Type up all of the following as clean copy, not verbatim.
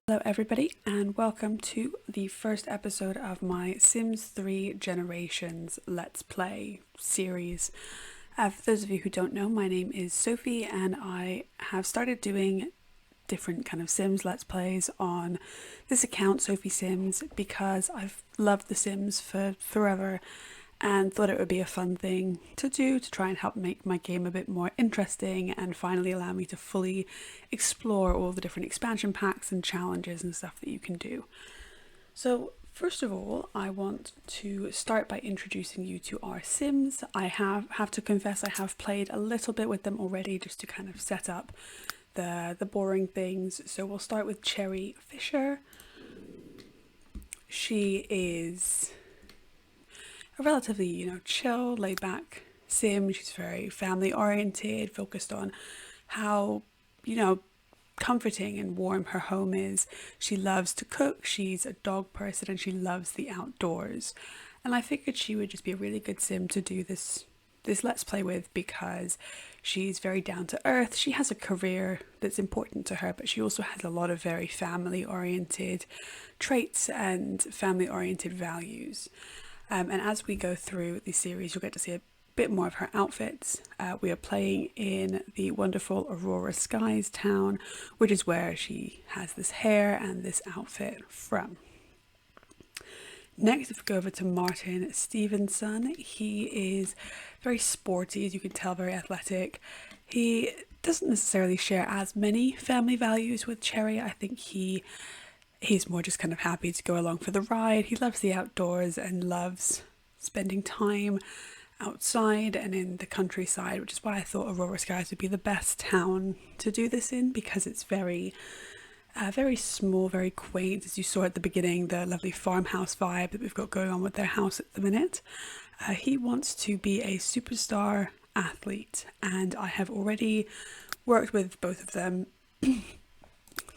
Hello everybody and welcome to the first episode of my Sims 3 Generations Let's Play series. For those of you who don't know, my name is Sophie and I have started doing different kind of Sims Let's Plays on this account, Sophie Sims, because I've loved The Sims for forever and thought it would be a fun thing to do to try and help make my game a bit more interesting and finally allow me to fully explore all the different expansion packs and challenges and stuff that you can do. So first of all, I want to start by introducing you to our Sims. I have to confess I have played a little bit with them already just to kind of set up the boring things. So we'll start with Cherry Fisher. She is a relatively, chill, laid back Sim. She's very family oriented, focused on how, comforting and warm her home is. She loves to cook, she's a dog person, and she loves the outdoors. And I figured she would just be a really good Sim to do this Let's Play with because she's very down to earth. She has a career that's important to her, but she also has a lot of very family oriented traits and family oriented values. And as we go through the series, you'll get to see a bit more of her outfits. We are playing in the wonderful Aurora Skies town, which is where she has this hair and this outfit from. Next, if we go over to Martin Stevenson, he is very sporty, as you can tell, very athletic. He doesn't necessarily share as many family values with Cherry. I think he's more just kind of happy to go along for the ride. He loves the outdoors and loves spending time outside and in the countryside, which is why I thought Aurora Skies would be the best town to do this in, because it's very small, very quaint. As you saw at the beginning, the lovely farmhouse vibe that we've got going on with their house at the minute. He wants to be a superstar athlete, and I have already worked with both of them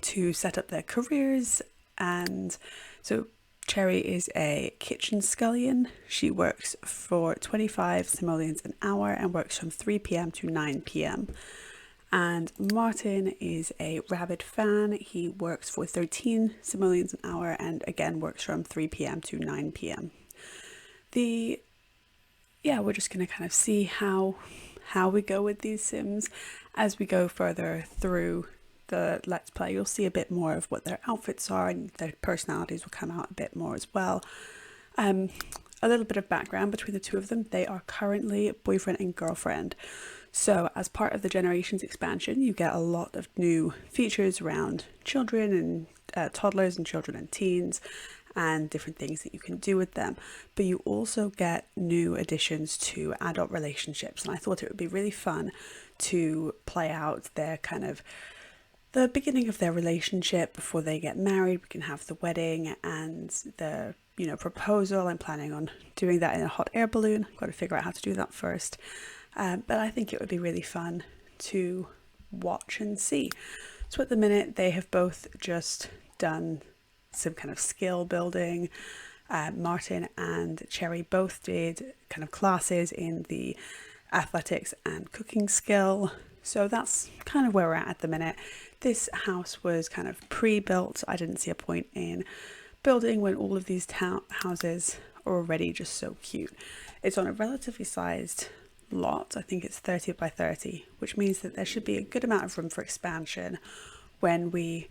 to set up their careers. And so Cherry is a kitchen scullion. She works for 25 simoleons an hour and works from 3 p.m. to 9 p.m. And Martin is a rabid fan. He works for 13 simoleons an hour and again works from 3 p.m. to 9 p.m. We're just going to kind of see how we go with these Sims as we go further through the Let's Play. You'll see a bit more of what their outfits are and their personalities will come out a bit more as well. A little bit of background between the two of them. They are currently boyfriend and girlfriend. So as part of the Generations expansion, you get a lot of new features around children and toddlers and children and teens and different things that you can do with them. But you also get new additions to adult relationships. And I thought it would be really fun to play out their kind of the beginning of their relationship before they get married. We can have the wedding and the proposal. I'm planning on doing that in a hot air balloon. I've got to figure out how to do that first. But I think it would be really fun to watch and see. So at the minute, they have both just done some kind of skill building. Martin and Cherry both did kind of classes in the athletics and cooking skill. So that's kind of where we're at the minute. This house was kind of pre-built. I didn't see a point in building when all of these houses are already just so cute. It's on a relatively sized lot. I think it's 30 by 30, which means that there should be a good amount of room for expansion when we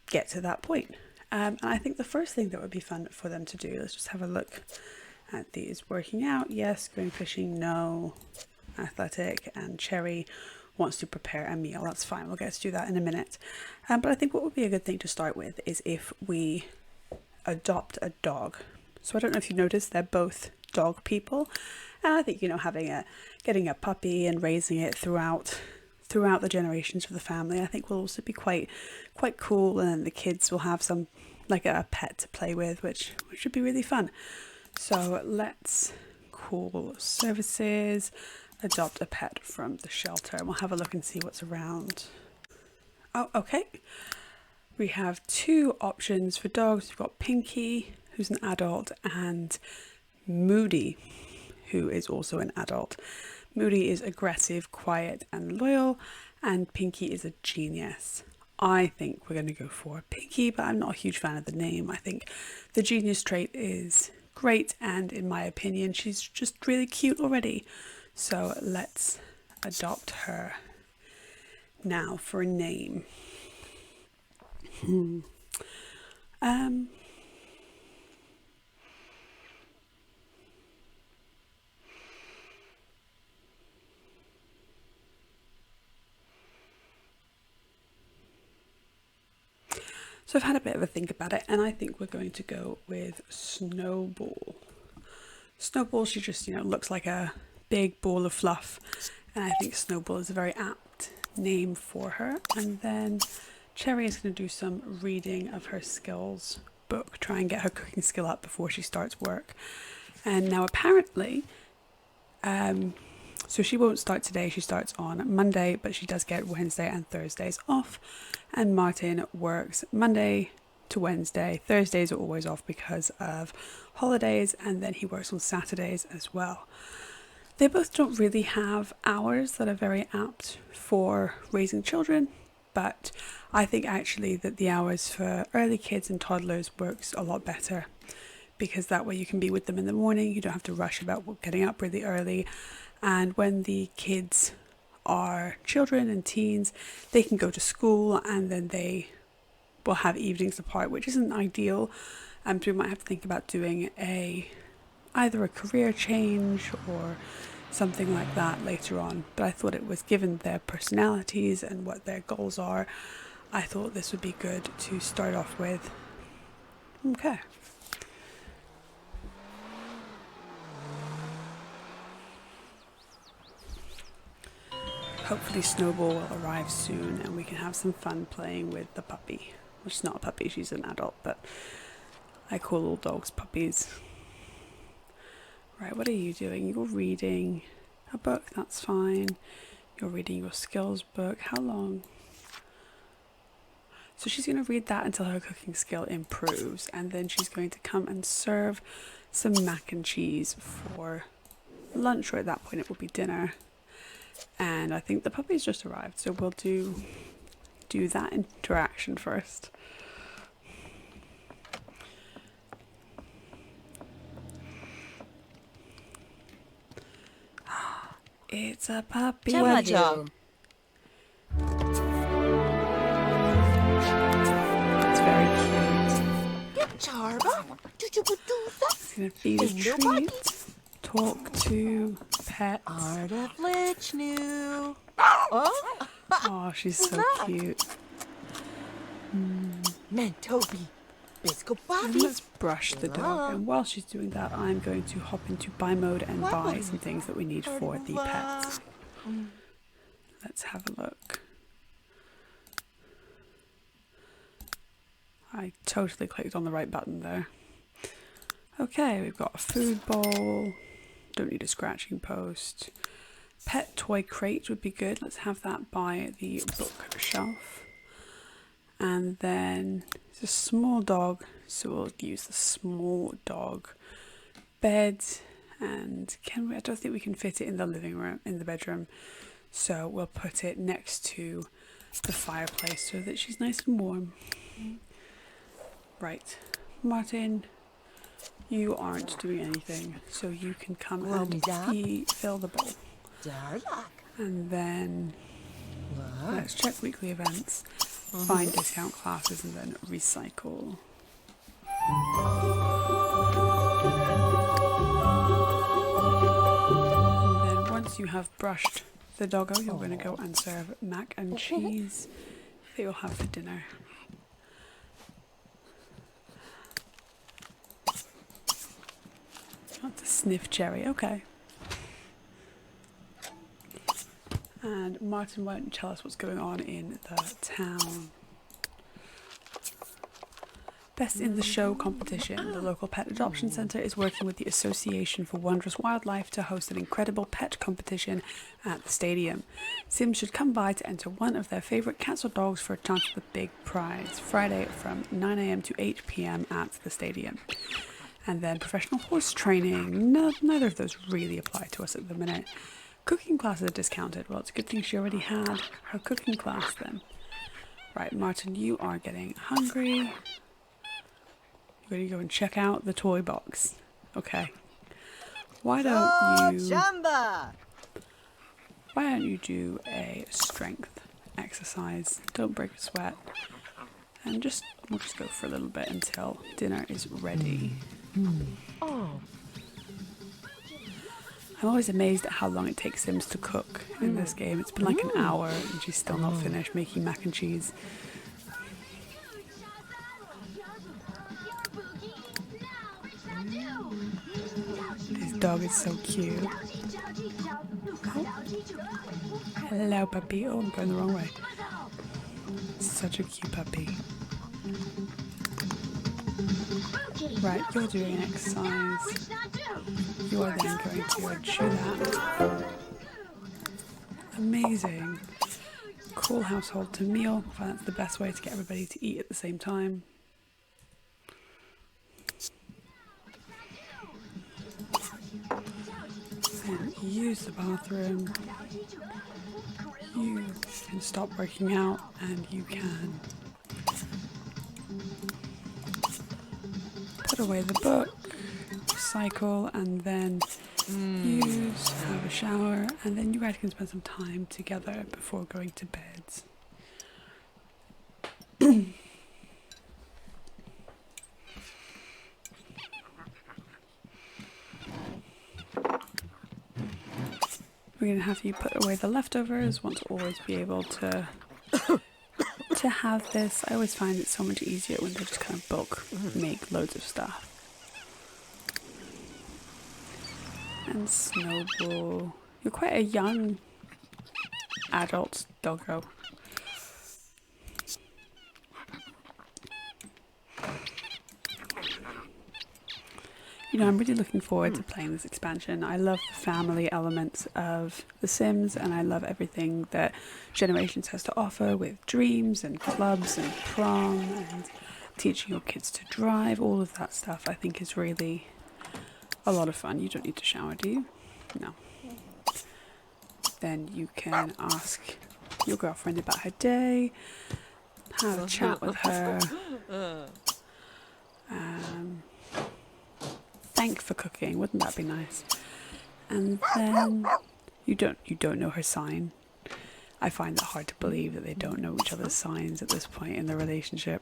get to that point. And I think the first thing that would be fun for them to do, let's just have a look at these. Working out, yes. Going fishing, no. Athletic, and Cherry wants to prepare a meal. That's fine, we'll get to do that in a minute. But I think what would be a good thing to start with is if we adopt a dog. So I don't know if you noticed, they're both dog people, and I think getting a puppy and raising it throughout the generations of the family, I think will also be quite cool, and the kids will have some like a pet to play with, which should be really fun. So let's call services, adopt a pet from the shelter, and we'll have a look and see what's around. Oh, okay. We have two options for dogs. We've got Pinky, who's an adult, and Moody, who is also an adult. Moody is aggressive, quiet, and loyal, and Pinky is a genius. I think we're going to go for Pinky, but I'm not a huge fan of the name. I think the genius trait is great, and in my opinion, she's just really cute already. So let's adopt her. Now for a name. So I've had a bit of a think about it, and I think we're going to go with Snowball. Snowball, she just, looks like a big ball of fluff, and I think Snowball is a very apt name for her. And then Cherry is going to do some reading of her skills book, try and get her cooking skill up before she starts work. And now apparently, so she won't start today, she starts on Monday, but she does get Wednesday and Thursdays off. And Martin works Monday to Wednesday. Thursdays are always off because of holidays, and then he works on Saturdays as well. They both don't really have hours that are very apt for raising children, but I think actually that the hours for early kids and toddlers works a lot better, because that way you can be with them in the morning, you don't have to rush about getting up really early. And when the kids are children and teens, they can go to school and then they will have evenings apart, which isn't ideal. So we might have to think about doing either a career change or something like that later on. But I thought it was, given their personalities and what their goals are, I thought this would be good to start off with. Okay. Hopefully Snowball will arrive soon and we can have some fun playing with the puppy. Well, she's not a puppy, she's an adult, but I call all dogs puppies. Right, what are you doing? You're reading a book, that's fine. You're reading your skills book. How long? So she's going to read that until her cooking skill improves, and then she's going to come and serve some mac and cheese for lunch, or at that point it will be dinner. And I think the puppy's just arrived, so we'll do that interaction first. It's a puppy. It's very cute. It's gonna feed a treat. Talk to pets. Oh, she's so cute. And let's brush the dog, and while she's doing that, I'm going to hop into buy mode and buy some things that we need for the pets. Let's have a look. I totally clicked on the right button there. Okay, we've got a food bowl. Don't need a scratching post. Pet toy crate would be good. Let's have that by the bookshelf. And then it's a small dog, so we'll use the small dog bed. And I don't think we can fit it in the living room, in the bedroom. So we'll put it next to the fireplace so that she's nice and warm. Right, Martin, you aren't doing anything, so you can come and fill the bowl. And then let's check weekly events, find discount classes, and then recycle. And then once you have brushed the doggo, you're going to go and serve mac and cheese that you'll have for dinner. That's a sniff cherry, okay. And Martin won't tell us what's going on in the town. Best in the Show competition. The local pet adoption centre is working with the Association for Wondrous Wildlife to host an incredible pet competition at the stadium. Sims should come by to enter one of their favourite cats or dogs for a chance at the big prize. Friday from 9 AM to 8 PM at the stadium. And then professional horse training. Neither of those really apply to us at the minute. Cooking classes are discounted. Well, it's a good thing she already had her cooking class then. Right, Martin, you are getting hungry. You're going to go and check out the toy box. Okay. Why don't you do a strength exercise? Don't break a sweat. And we'll just go for a little bit until dinner is ready. Oh. I'm always amazed at how long it takes Sims to cook in this game. It's been like an hour and she's still not finished making mac and cheese. This dog is so cute. Oh. Hello, puppy. Oh, I'm going the wrong way. Such a cute puppy. Right, you're doing an exercise. You are then going to chew that. Amazing. Cool household to meal. I find that's the best way to get everybody to eat at the same time. And use the bathroom. You can stop working out and you can put away the book, cycle, and then have a shower, and then you guys can spend some time together before going to bed. We're going to have you put away the leftovers. Want to always be able to have this. I always find it so much easier when they just kind of bulk make loads of stuff. And Snowball. You're quite a young adult doggo. You know, I'm really looking forward to playing this expansion. I love the family elements of The Sims, and I love everything that Generations has to offer with dreams and clubs and prom and teaching your kids to drive. All of that stuff I think is really a lot of fun. You don't need to shower, do you? No. Then you can ask your girlfriend about her day, have a chat with her. Thank for cooking, wouldn't that be nice? And then you don't know her sign. I find it hard to believe that they don't know each other's signs at this point in the relationship.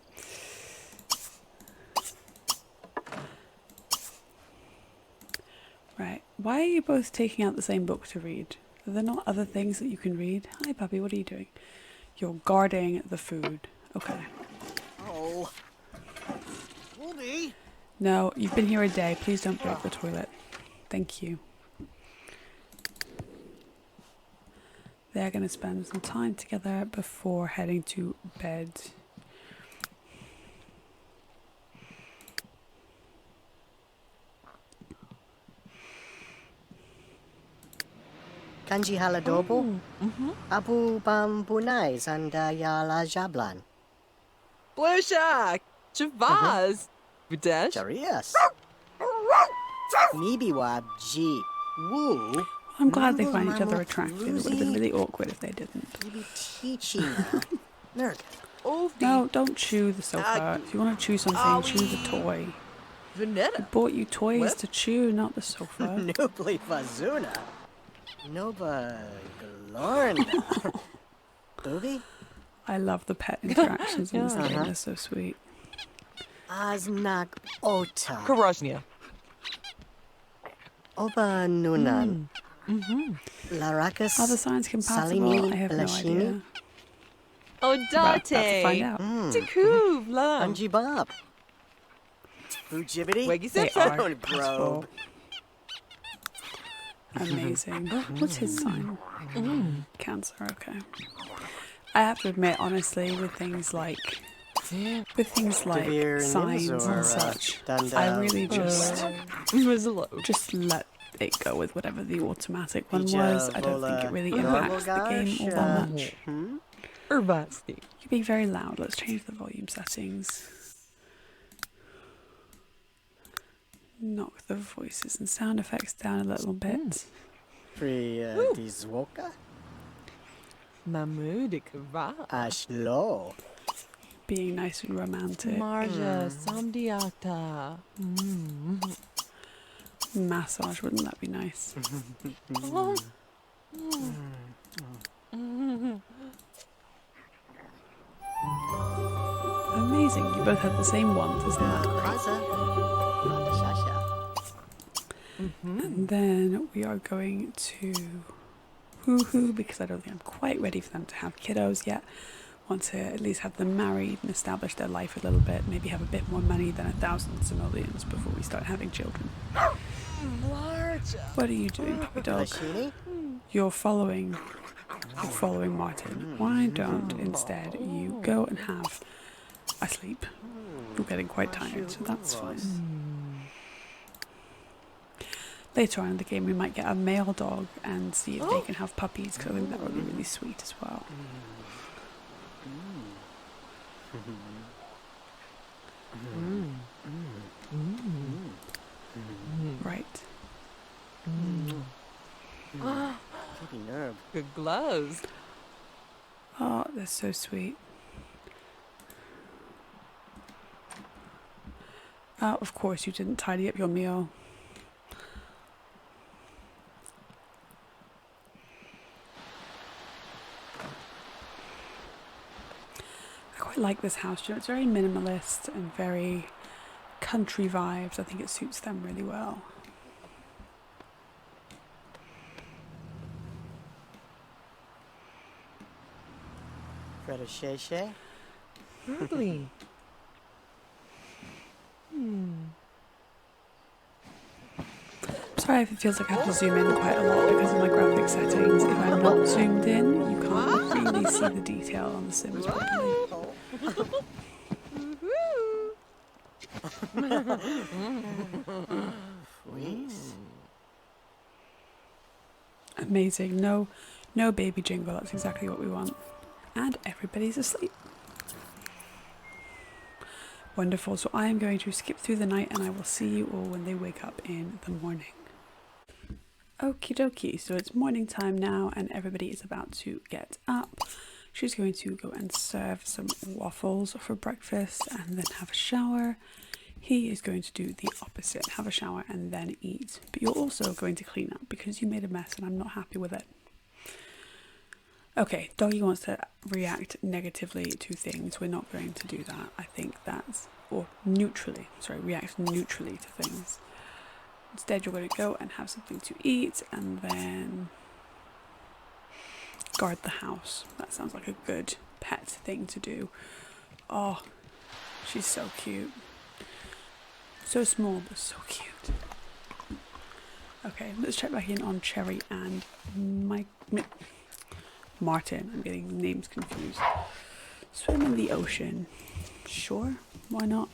Right, why are you both taking out the same book to read? Are there not other things that you can read? Hi puppy, what are you doing? You're guarding the food. Okay. Oh. Wolby. No, you've been here a day. Please don't break the toilet. Thank you. They're going to spend some time together before heading to bed. Kanji haladobo. Abu bambunai sanda yala jablan. Blusha! Javaz! Videsh? Jarias. Nibiwab G. Woo. I'm glad they find each other attractive. It would have been really awkward if they didn't. Nerd. No, don't chew the sofa. If you want to chew something, chew the toy. I bought you toys to chew, not the sofa. Nubli Fazuna. Noba Glorna. Booby? I love the pet interactions in this game. They're so sweet. Aznak Ota. Karajnia. Oba Nunan. Larakas. Are the signs compatible? I have no idea. Oh, About to Date. find out. Takuv, love. Anji Bob. Fujibity. Weggy They Simpson. are compatible. Amazing. What's his sign? Cancer, okay. I have to admit, honestly, with things like signs and such, I really just let it go with whatever the automatic one was. I don't think it really impacts the game all that much. Urbasti. You're being very loud. Let's change the volume settings. Knock the voices and sound effects down a little bit. Free Dizwoka. Mahmoud Kava. Ashlo. being nice and romantic. Marja, samdiakta. Massage, wouldn't that be nice? Oh. Amazing, you both had the same ones, isn't that great? Kaza. Shasha. And then we are going to woohoo, because I don't think I'm quite ready for them to have kiddos yet. Want to at least have them married and establish their life a little bit, maybe have a bit more money than 1,000 simoleons before we start having children. Marja. What are you doing, puppy dog? Lashini. You're following Martin. Why don't instead you go and have a sleep? You're getting quite tired, so that's fine. Later on in the game we might get a male dog and see if they can have puppies, because I think that would be really sweet as well. Right. Baby nerve. Good gloves. Oh, they're so sweet. Of course you didn't tidy up your meal. I quite like this house, you know, it's very minimalist and very country vibes. I think it suits them really well. Freda Sheshe. Ugly. Sorry if it feels like I have to zoom in quite a lot because of my graphic settings. If I'm not zoomed in, you can't really see the detail on the Sims properly. Please. Amazing. No baby jingle. That's exactly what we want. And everybody's asleep. Wonderful. So I am going to skip through the night and I will see you all when they wake up in the morning. Okie dokie. So it's morning time now and everybody is about to get up. She's going to go and serve some waffles for breakfast and then have a shower. He is going to do the opposite, have a shower and then eat. But you're also going to clean up because you made a mess and I'm not happy with it. Okay, doggy wants to react negatively to things. We're not going to do that. I think that's, or neutrally, sorry, react neutrally to things. Instead, you're going to go and have something to eat and then guard the house. That sounds like a good pet thing to do. Oh, she's so cute. So small, but so cute. Okay, let's check back in on Cherry and Martin. I'm getting names confused. Swim in the ocean. Sure, why not?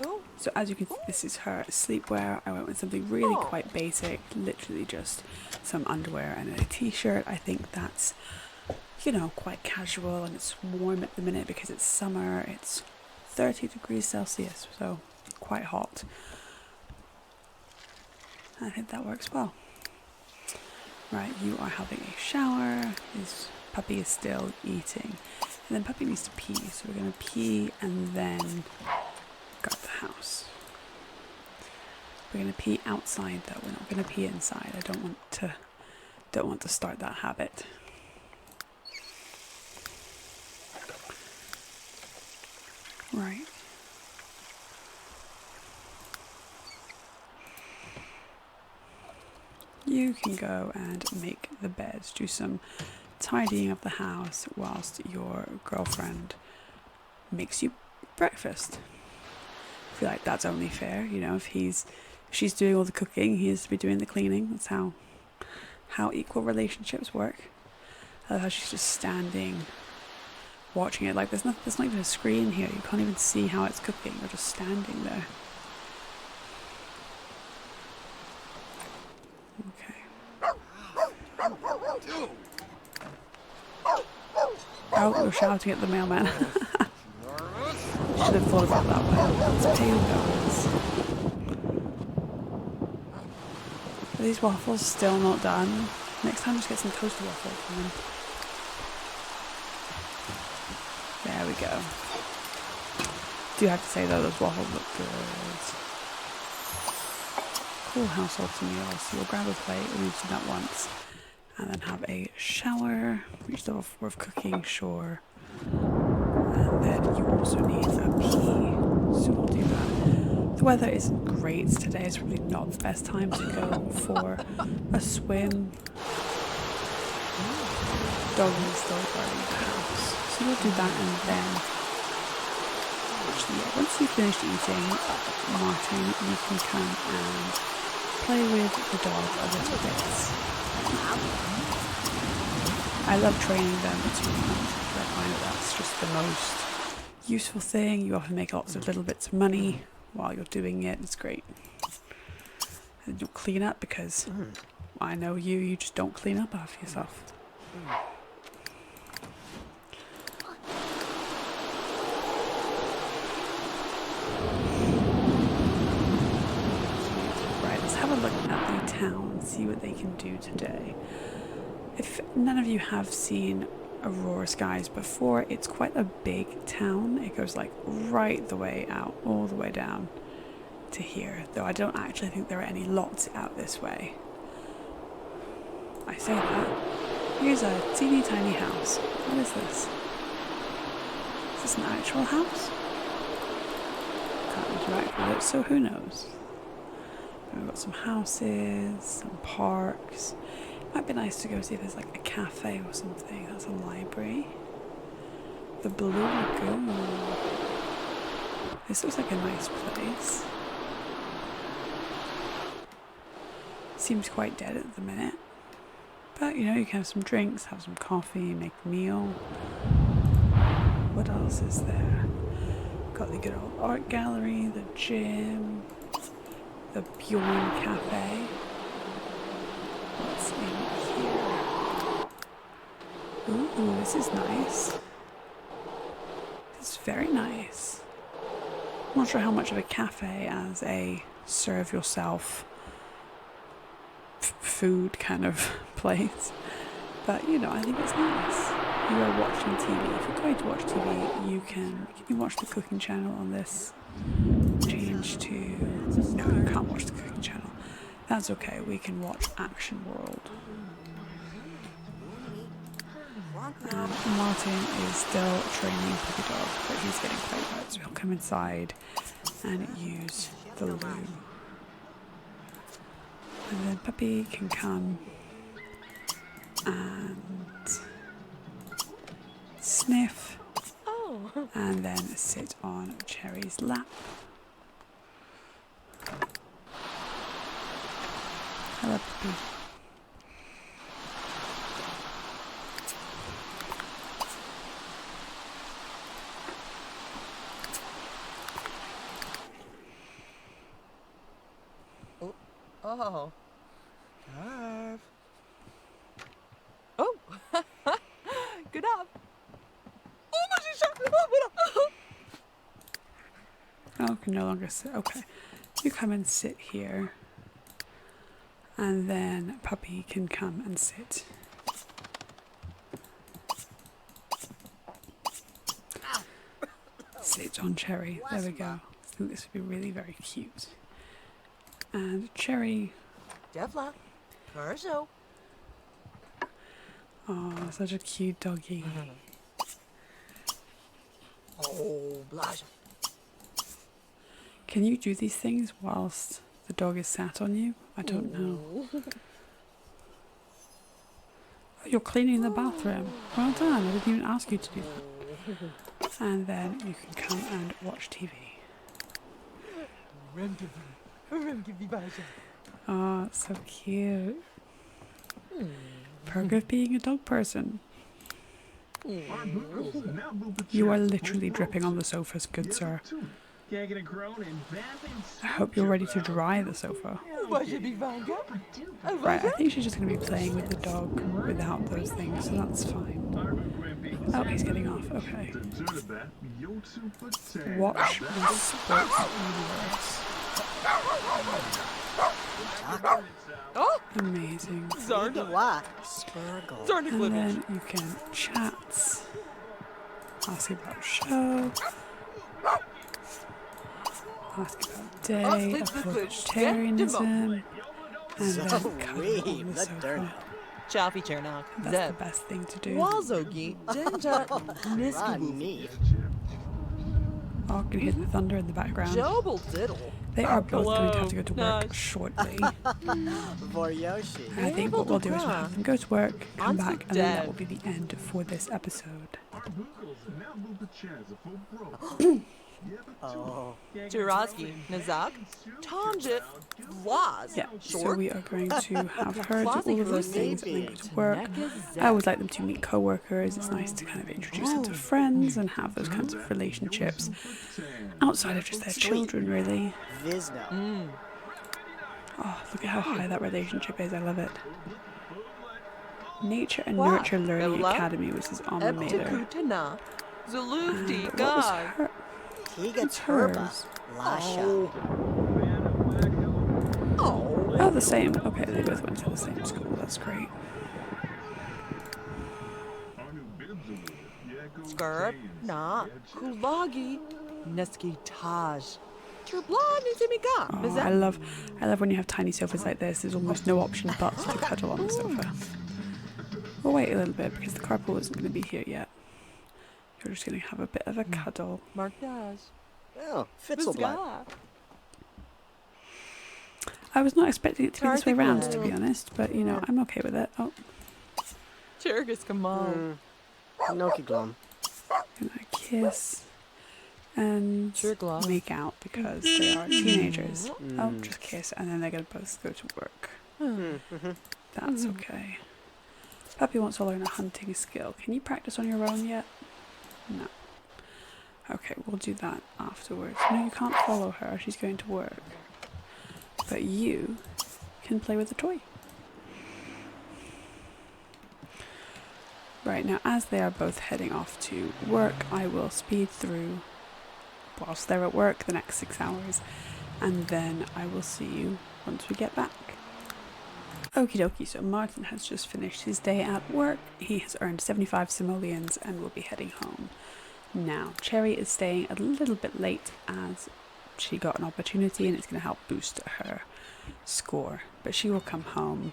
Oh. So as you can see, this is her sleepwear. I went with something really quite basic, literally just some underwear and a t-shirt. I think that's, you know, quite casual and it's warm at the minute because it's summer. It's 30 degrees Celsius, so quite hot. I think that works well. Right, you are having a shower. His puppy is still eating. And then puppy needs to pee, so we're going to pee and then guard the house. We're going to pee outside though, we're not going to pee inside. I don't want to start that habit. Right. You can go and make the beds, do some tidying of the house whilst your girlfriend makes you breakfast. I feel like that's only fair, you know, if she's doing all the cooking, he has to be doing the cleaning. That's how equal relationships work. I love how she's just standing watching it. Like there's not even a screen here, you can't even see how it's cooking, you're just standing there. Oh, we're shouting at the mailman. Should have thought about that one. Let's pay the bills. Are these waffles still not done? Next time just get some toasted waffles and then There we go. Do have to say though, those waffles look good. Cool household meal. So you'll grab a plate, we've seen that once, and then have a shower, reach level 4 of cooking, sure. And then you also need a pee, so we'll do that. The weather isn't great today, it's probably not the best time to go for a swim. Dog is still guarding the house, so we'll do that, and then actually, yeah, once you've finished eating, Martin, you can come and play with the dog a little bit. I love training them, it's really fun. I find that that's just the most useful thing. You often make lots of little bits of money while you're doing it. It's great. And you'll clean up because I know you just don't clean up after yourself. Right, let's have a look at the town, see what they can do today. If none of you have seen Aurora Skies before, it's quite a big town. It goes like right the way out, all the way down to here. Though I don't actually think there are any lots out this way. I say that. Here's a teeny tiny house. What is this? Is this an actual house? Can't interact with it, so who knows? We've got some houses, some parks. Might be nice to go see if there's like a cafe or something. That's a library. The Blue Lagoon. This looks like a nice place. Seems quite dead at the minute. But you know, you can have some drinks, have some coffee, make a meal. What else is there? Got the good old art gallery, the gym, the Bjorn Cafe. What's in here? Ooh, this is nice. This is very nice. I'm not sure how much of a cafe as a serve yourself food kind of place, but you know, I think it's nice. You are watching TV. If you're going to watch TV, you can watch the cooking channel on this. Change to no, you can't watch the cooking channel. That's okay. We can watch Action World. Martin is still training Puppy Dog, but he's getting quite wet, so he'll come inside and use the loo. And then Puppy can come and sniff, and then sit on Cherry's lap. Hello, Puppy. Oh. Carve. Oh. Good up. Oh, can no longer sit. Okay. You come and sit here. And then Puppy can come and sit. Sit on Cherry. There we go. I think this would be really very cute. And Cherry. Devla. Perso. Oh, such a cute doggy. Oh, blush. Can you do these things whilst the dog is sat on you? I don't know. Oh, you're cleaning the bathroom. Well done. I didn't even ask you to do that. And then you can come and watch TV. Oh, it's so cute. Perk of being a dog person. You are literally dripping on the sofas, good sir. I hope you're ready to dry the sofa. Right, I think she's just going to be playing with the dog without those things, so that's fine. Oh, he's getting off, okay. Watch the sports universe. Oh, Amazing. What? Spurgle. And then you can chat. Ask about show. Ask about day of full vegetarianism. And then cuddle on the sofa. Chaffee Chernock. That's the Zeb. best thing to do. Wazogi. Jinja. Niski. Oh, I can hear the thunder in the background. Jobble diddle. They are both going to have to go to work Nice. shortly. Voryoshi. And I think what we'll do is we'll have them go to work, come Onto back, and then that dead. will be the end for this episode. Oh. Jiraski. Nazak. Tanjit. Waz. Yeah, so Short. we are going to have her do all of those things and then go to work. Taneka I always like them to meet co-workers. It's nice to kind of introduce them to friends and have those kinds of relationships outside of just their children, really. Visno. Oh, look at how high that relationship is. I love it. Nature and Wow. Nurture Learning Bella. Academy was his alma mater. Ebtikutana. Zalufti. And what was Guy. her? Tiga What's Turba. hers? Lasha. Oh. Oh, the same. Okay, they both went to the same school. That's great. Skurb. Na. Kulagi. Neski Taj. Turblan Izimiga. Oh, I love when you have tiny sofas like this. There's almost no option but to cuddle on the sofa. We'll wait a little bit because the carpool isn't going to be here yet. You're just going to have a bit of a cuddle. Mark Daz. Oh, Fitzelblatt. I was not expecting it to be this way round, to be Tarthic. honest, but you know, I'm okay with it. Oh, Chirgus Kamal. Noki Glum. gonna kiss and Chirgla. make out because they are teenagers. Oh, just kiss, and then they're going to both go to work. That's okay. Puppy wants to learn a hunting skill. Can you practice on your own yet? No. Okay, we'll do that afterwards. No, you can't follow her. She's going to work. But you can play with the toy. Right, now as they are both heading off to work, I will speed through whilst they're at work the next 6 hours, and then I will see you once we get back. Okie dokie, so Martin has just finished his day at work. He has earned 75 simoleons and will be heading home. Now, Cherry is staying a little bit late as she got an opportunity and it's going to help boost her score. But she will come home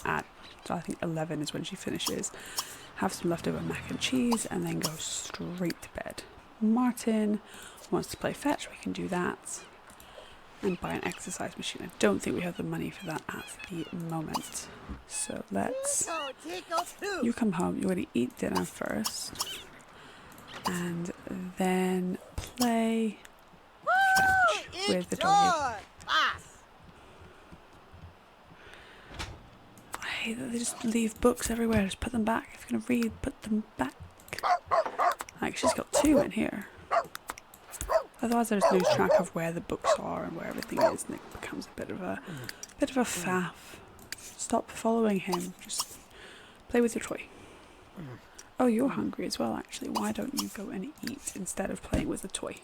at, I think 11 is when she finishes, have some leftover mac and cheese and then go straight to bed. Martin wants to play fetch, we can do that. And buy an exercise machine. I don't think we have the money for that at the moment. So let's... You come home, you're going to eat dinner first. And then play fetch with the doggy. I hate that they just leave books everywhere. Just put them back. If you're going to read, put them back. Like, she's got 2 in here. Otherwise I just lose track of where the books are and where everything is, and it becomes a bit of a faff. Stop following him. Just play with your toy. Oh, you're hungry as well, actually. Why don't you go and eat instead of playing with the toy?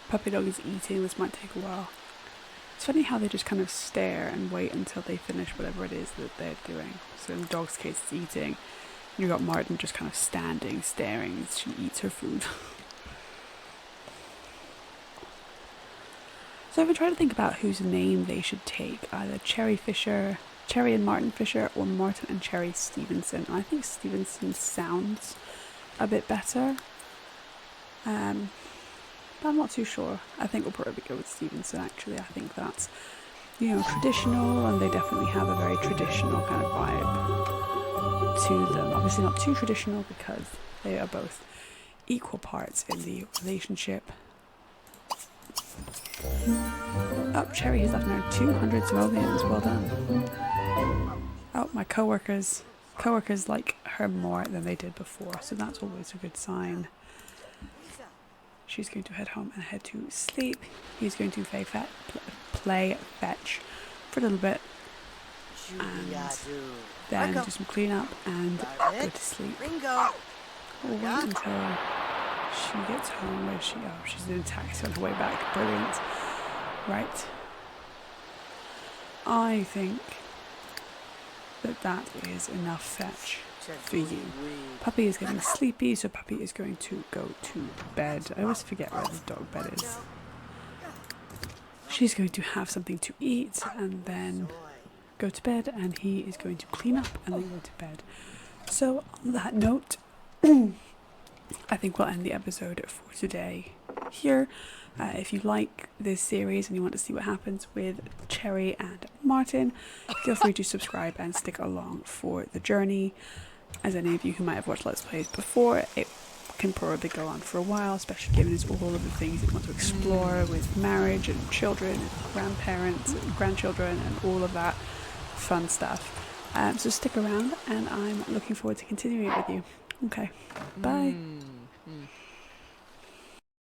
Puppy dog is eating. This might take a while. It's funny how they just kind of stare and wait until they finish whatever it is that they're doing. So in the dog's case, it's eating. You got Martin just kind of standing, staring as she eats her food. So I've been trying to think about whose name they should take. Either Cherry and Martin Fisher, or Martin and Cherry Stevenson. I think Stevenson sounds a bit better. But I'm not too sure. I think we'll probably go with Stevenson, actually. I think that's, traditional, and they definitely have a very traditional kind of vibe to them. Obviously not too traditional because they are both equal parts in the relationship. Oh, Cherry has left now 200 simoleons. Well done. Oh, my coworkers like her more than they did before, so that's always a good sign. She's going to head home and head to sleep. He's going to play fetch for a little bit, and then do some cleanup and go to sleep. Ringo. We'll wait until she gets home. Where is she? Oh, she's in a taxi on her way back. Brilliant. Right. I think that is enough fetch for you. Puppy is getting sleepy, so Puppy is going to go to bed. I always forget where the dog bed is. She's going to have something to eat and then go to bed, and he is going to clean up and then go to bed. So on that note, I think we'll end the episode for today here. If you like this series and you want to see what happens with Cherry and Martin, feel free to subscribe and stick along for the journey. As any of you who might have watched Let's Plays before, it can probably go on for a while, especially given it's all of the things you want to explore with marriage and children and grandparents and grandchildren and all of that fun stuff. So stick around, and I'm looking forward to continuing it with you. Okay, bye.